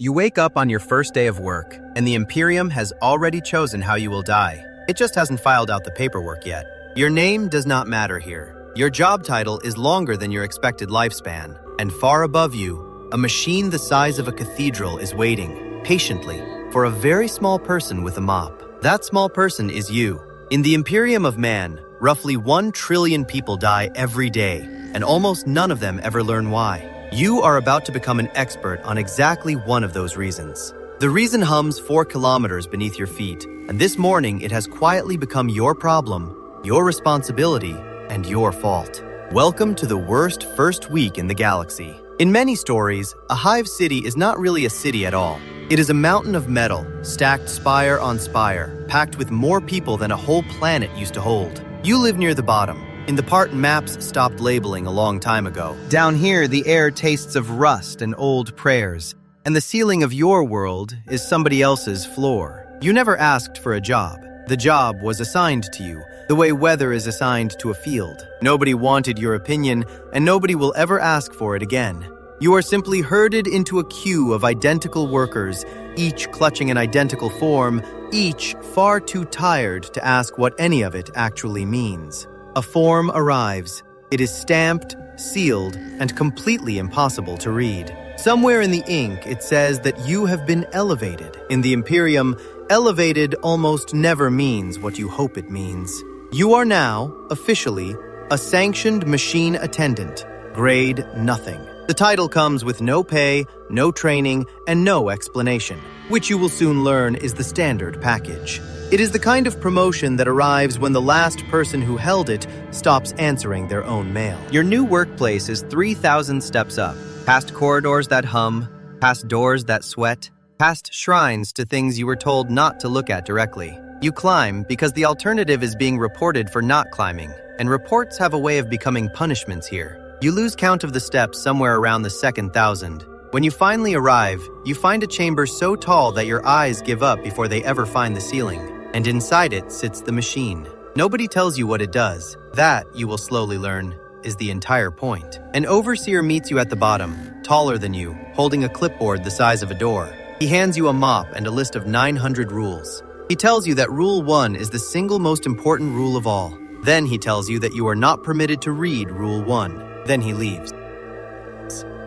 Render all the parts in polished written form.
You wake up on your first day of work, and the Imperium has already chosen how you will die. It just hasn't filed out the paperwork yet. Your name does not matter here. Your job title is longer than your expected lifespan, and far above you, a machine the size of a cathedral is waiting, patiently, for a very small person with a mop. That small person is you. In the Imperium of man, roughly 1 trillion people die every day, and almost none of them ever learn why. You are about to become an expert on exactly one of those reasons. The reason hums 4 kilometers beneath your feet, and this morning it has quietly become your problem, your responsibility, and your fault. Welcome to the worst first week in the galaxy. In many stories, a hive city is not really a city at all. It is a mountain of metal, stacked spire on spire, packed with more people than a whole planet used to hold. You live near the bottom, in the part maps stopped labeling a long time ago. Down here, the air tastes of rust and old prayers, and the ceiling of your world is somebody else's floor. You never asked for a job. The job was assigned to you, the way weather is assigned to a field. Nobody wanted your opinion, and nobody will ever ask for it again. You are simply herded into a queue of identical workers, each clutching an identical form, each far too tired to ask what any of it actually means. A form arrives. It is stamped, sealed, and completely impossible to read. Somewhere in the ink, it says that you have been elevated. In the Imperium, elevated almost never means what you hope it means. You are now, officially, a sanctioned machine attendant. Grade nothing. The title comes with no pay, no training, and no explanation, which you will soon learn is the standard package. It is the kind of promotion that arrives when the last person who held it stops answering their own mail. Your new workplace is 3,000 steps up, past corridors that hum, past doors that sweat, past shrines to things you were told not to look at directly. You climb because the alternative is being reported for not climbing, and reports have a way of becoming punishments here. You lose count of the steps somewhere around the second 1,000. When you finally arrive, you find a chamber so tall that your eyes give up before they ever find the ceiling. And inside it sits the machine. Nobody tells you what it does. That, you will slowly learn, is the entire point. An overseer meets you at the bottom, taller than you, holding a clipboard the size of a door. He hands you a mop and a list of 900 rules. He tells you that Rule 1 is the single most important rule of all. Then he tells you that you are not permitted to read Rule 1. Then he leaves.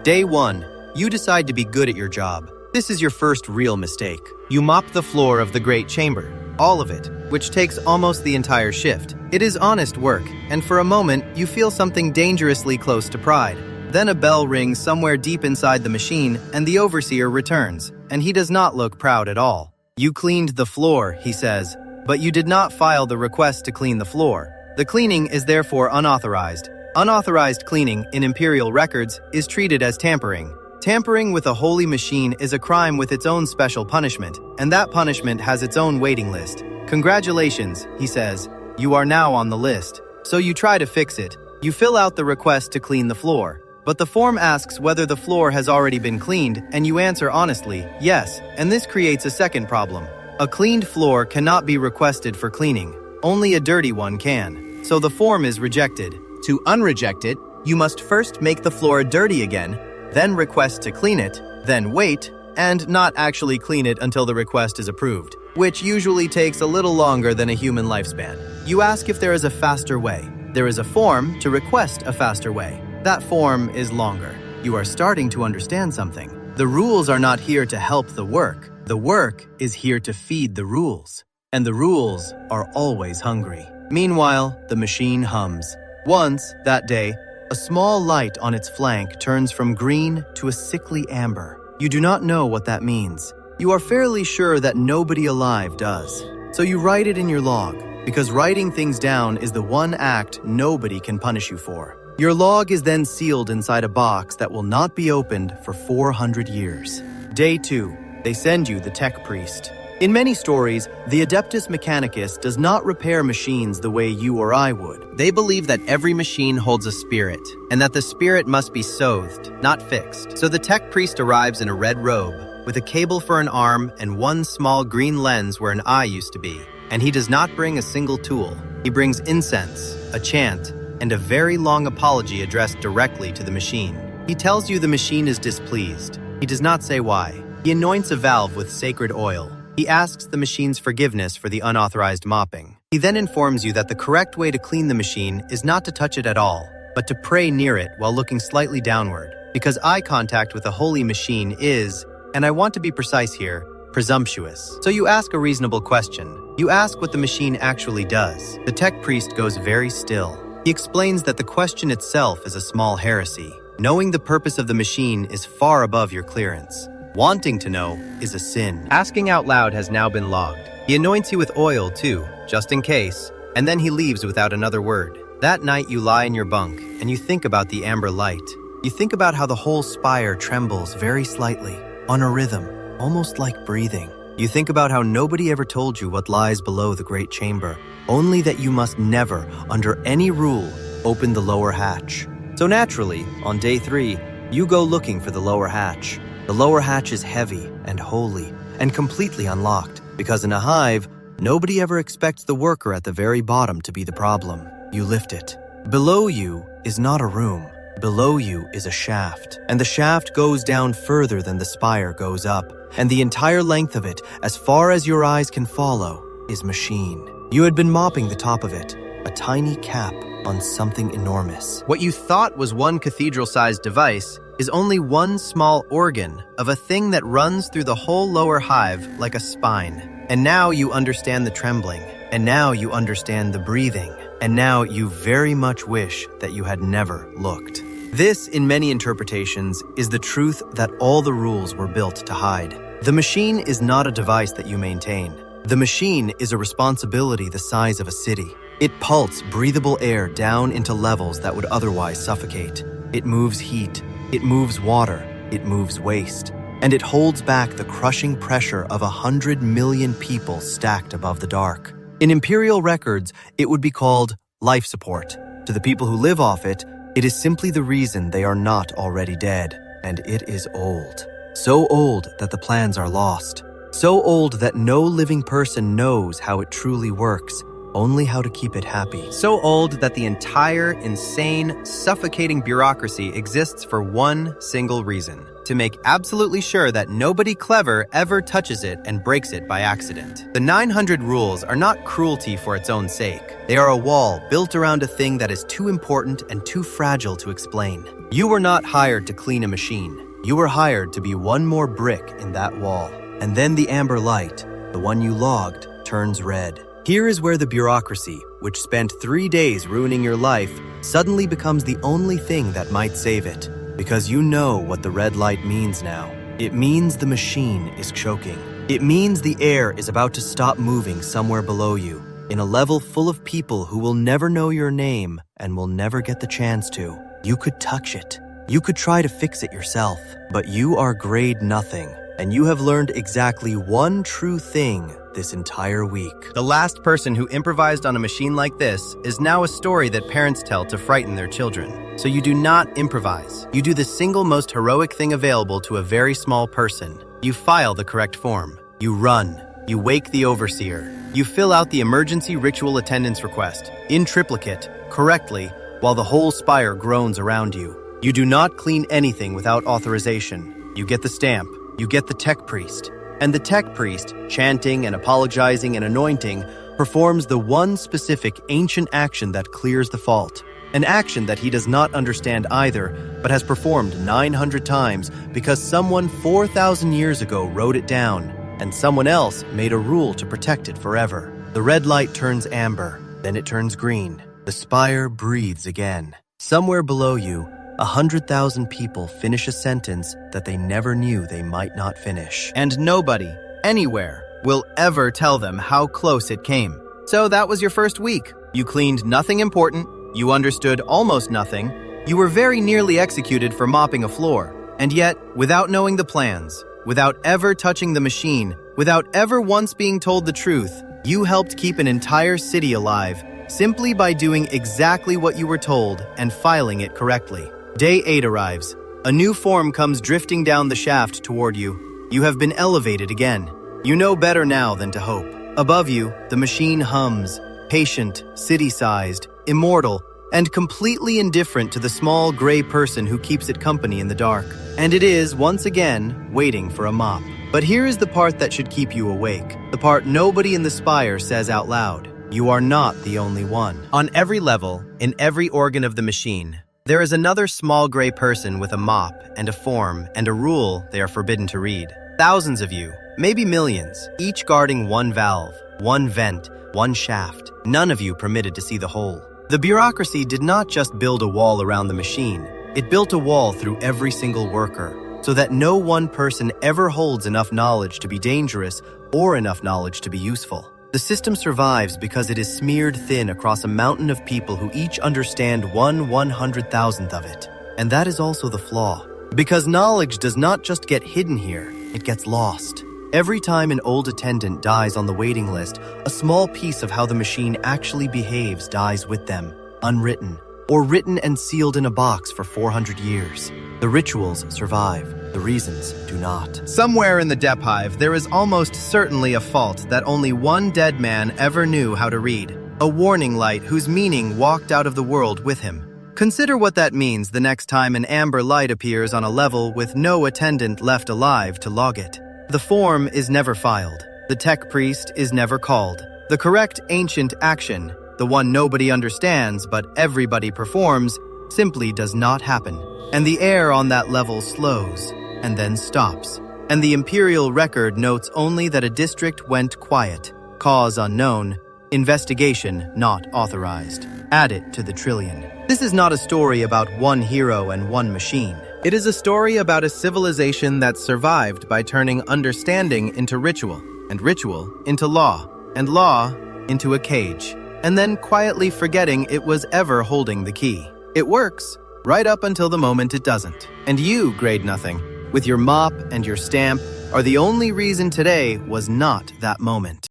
Day 1. You decide to be good at your job. This is your first real mistake. You mop the floor of the Great Chamber. All of it, which takes almost the entire shift. It is honest work, and for a moment, you feel something dangerously close to pride. Then a bell rings somewhere deep inside the machine, and the overseer returns, and he does not look proud at all. You cleaned the floor, he says, but you did not file the request to clean the floor. The cleaning is therefore unauthorized. Unauthorized cleaning, in Imperial records, is treated as tampering. Tampering with a holy machine is a crime with its own special punishment, and that punishment has its own waiting list. Congratulations, he says. You are now on the list. So you try to fix it. You fill out the request to clean the floor. But the form asks whether the floor has already been cleaned, and you answer honestly, yes, and this creates a second problem. A cleaned floor cannot be requested for cleaning. Only a dirty one can. So the form is rejected. To unreject it, you must first make the floor dirty again, then request to clean it, then wait, and not actually clean it until the request is approved, which usually takes a little longer than a human lifespan. You ask if there is a faster way. There is a form to request a faster way. That form is longer. You are starting to understand something. The rules are not here to help the work. The work is here to feed the rules. And the rules are always hungry. Meanwhile, the machine hums. Once, that day, a small light on its flank turns from green to a sickly amber. You do not know what that means. You are fairly sure that nobody alive does. So you write it in your log, because writing things down is the one act nobody can punish you for. Your log is then sealed inside a box that will not be opened for 400 years. Day 2. They send you the tech priest. In many stories, the Adeptus Mechanicus does not repair machines the way you or I would. They believe that every machine holds a spirit, and that the spirit must be soothed, not fixed. So the tech priest arrives in a red robe, with a cable for an arm and one small green lens where an eye used to be. And he does not bring a single tool. He brings incense, a chant, and a very long apology addressed directly to the machine. He tells you the machine is displeased. He does not say why. He anoints a valve with sacred oil. He asks the machine's forgiveness for the unauthorized mopping. He then informs you that the correct way to clean the machine is not to touch it at all, but to pray near it while looking slightly downward, because eye contact with a holy machine is, and I want to be precise here, presumptuous. So you ask a reasonable question. You ask what the machine actually does. The tech priest goes very still. He explains that the question itself is a small heresy. Knowing the purpose of the machine is far above your clearance. Wanting to know is a sin. Asking out loud has now been logged. He anoints you with oil too, just in case, and then he leaves without another word. That night you lie in your bunk and you think about the amber light. You think about how the whole spire trembles very slightly, on a rhythm, almost like breathing. You think about how nobody ever told you what lies below the great chamber, only that you must never, under any rule, open the lower hatch. So naturally, on day 3, you go looking for the lower hatch. The lower hatch is heavy and holy and completely unlocked, because in a hive, nobody ever expects the worker at the very bottom to be the problem. You lift it. Below you is not a room. Below you is a shaft, and the shaft goes down further than the spire goes up, and the entire length of it, as far as your eyes can follow, is machine. You had been mopping the top of it, a tiny cap on something enormous. What you thought was one cathedral-sized device is only one small organ of a thing that runs through the whole lower hive like a spine. And now you understand the trembling, and now you understand the breathing, and now you very much wish that you had never looked. This, in many interpretations, is the truth that all the rules were built to hide. The machine is not a device that you maintain. The machine is a responsibility the size of a city. It pulses breathable air down into levels that would otherwise suffocate. It moves heat. It moves water. It moves waste. And it holds back the crushing pressure of 100 million people stacked above the dark. In Imperial records, it would be called life support. To the people who live off it, it is simply the reason they are not already dead. And it is old. So old that the plans are lost. So old that no living person knows how it truly works, only how to keep it happy. So old that the entire, insane, suffocating bureaucracy exists for one single reason: to make absolutely sure that nobody clever ever touches it and breaks it by accident. The 900 rules are not cruelty for its own sake. They are a wall built around a thing that is too important and too fragile to explain. You were not hired to clean a machine. You were hired to be one more brick in that wall. And then the amber light, the one you logged, turns red. Here is where the bureaucracy, which spent 3 days ruining your life, suddenly becomes the only thing that might save it. Because you know what the red light means now. It means the machine is choking. It means the air is about to stop moving somewhere below you, in a level full of people who will never know your name and will never get the chance to. You could touch it. You could try to fix it yourself, but you are grade nothing. And you have learned exactly one true thing this entire week. The last person who improvised on a machine like this is now a story that parents tell to frighten their children. So you do not improvise. You do the single most heroic thing available to a very small person. You file the correct form. You run. You wake the overseer. You fill out the emergency ritual attendance request, in triplicate, correctly, while the whole spire groans around you. You do not clean anything without authorization. You get the stamp. You get the tech priest. And the tech priest, chanting and apologizing and anointing, performs the one specific ancient action that clears the fault. An action that he does not understand either, but has performed 900 times because someone 4,000 years ago wrote it down, and someone else made a rule to protect it forever. The red light turns amber, then it turns green. The spire breathes again. Somewhere below you, 100,000 people finish a sentence that they never knew they might not finish. And nobody, anywhere, will ever tell them how close it came. So that was your first week. You cleaned nothing important. You understood almost nothing. You were very nearly executed for mopping a floor. And yet, without knowing the plans, without ever touching the machine, without ever once being told the truth, you helped keep an entire city alive simply by doing exactly what you were told and filing it correctly. Day 8 arrives. A new form comes drifting down the shaft toward you. You have been elevated again. You know better now than to hope. Above you, the machine hums, patient, city-sized, immortal, and completely indifferent to the small gray person who keeps it company in the dark. And it is, once again, waiting for a mop. But here is the part that should keep you awake. The part nobody in the spire says out loud. You are not the only one. On every level, in every organ of the machine, there is another small gray person with a mop and a form and a rule they are forbidden to read. Thousands of you, maybe millions, each guarding one valve, one vent, one shaft. None of you permitted to see the whole. The bureaucracy did not just build a wall around the machine. It built a wall through every single worker, so that no one person ever holds enough knowledge to be dangerous or enough knowledge to be useful. The system survives because it is smeared thin across a mountain of people who each understand 1/100,000th of it. And that is also the flaw. Because knowledge does not just get hidden here, it gets lost. Every time an old attendant dies on the waiting list, a small piece of how the machine actually behaves dies with them, unwritten, or written and sealed in a box for 400 years. The rituals survive, the reasons do not. Somewhere in the Dep Hive, there is almost certainly a fault that only one dead man ever knew how to read. A warning light whose meaning walked out of the world with him. Consider what that means the next time an amber light appears on a level with no attendant left alive to log it. The form is never filed. The tech priest is never called. The correct ancient action, the one nobody understands but everybody performs, simply does not happen. And the air on that level slows, and then stops. And the Imperial record notes only that a district went quiet. Cause unknown. Investigation not authorized. Add it to the trillion. This is not a story about one hero and one machine. It is a story about a civilization that survived by turning understanding into ritual, and ritual into law, and law into a cage, and then quietly forgetting it was ever holding the key. It works, right up until the moment it doesn't. And you, grade nothing, with your mop and your stamp, are the only reason today was not that moment.